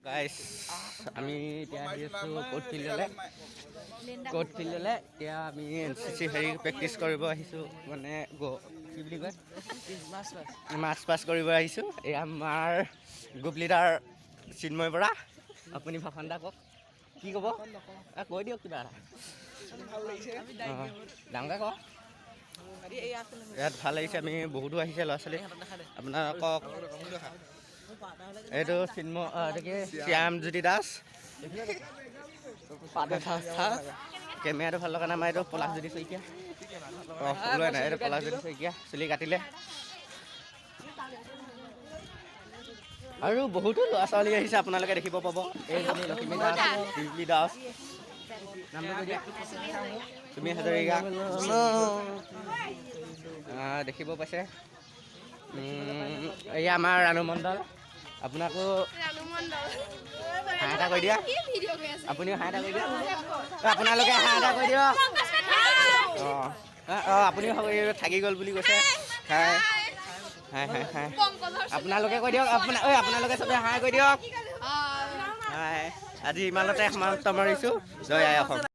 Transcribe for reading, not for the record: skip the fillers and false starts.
গাইছ আমি এতিয়া আহি আছোঁ কোৰ্ট ফিল্ডলৈ এতিয়া আমি NCC হেৰি প্ৰেক্টিচ কৰিব আহিছোঁ মানে কি বুলি কয় মাৰ্চ পাছ কৰিব আহিছোঁ। এয়া আমাৰ গ্ৰুপ লিডাৰ চিন্ময় বৰা। আপুনি ভাষণ এটা কওক, কি ক'ব কৈ দিয়ক কিবা এটা। ডাঙৰকৈ কওক। ইয়াত ভাল লাগিছে, আমি বহুতো আহিছে ল'ৰা ছোৱালী। আপোনালোকক এইটো চিন্ময় শ্যামজ্যোতি দাস, কেমেৰাটো ভাল লগা নাই। আমাৰ এইটো পলাশজ্যোতি শইকীয়া, ওলোৱাই নাই, এইটো পলাশজ্যোতি শইকীয়া চুলি কাটিলে। আৰু বহুতো ল'ৰা ছোৱালী আহিছে, আপোনালোকে দেখিব পাব। এইজনী লক্ষ্মী দাস, বিপ্লী দাস, চুমি হাজৰিকা দেখিব পাইছে। এয়া আমাৰ ৰাণু মণ্ডল, আপোনাকো হাঁহ এটা কৰি দিয়া। আপুনিও হাঁহ এটা কৰি দিয়ক, আপোনালোকে হাঁহ এটা কৰি দিয়ক। আপুনিও থাকি গ'ল বুলি কৈছে। আপোনালোকে কৈ দিয়ক, আপোনালোকে চবে হাঁহ কৰি দিয়ক। আজি ইমানতে সমাপ্ত মাৰিছোঁ। জয় আই অসম।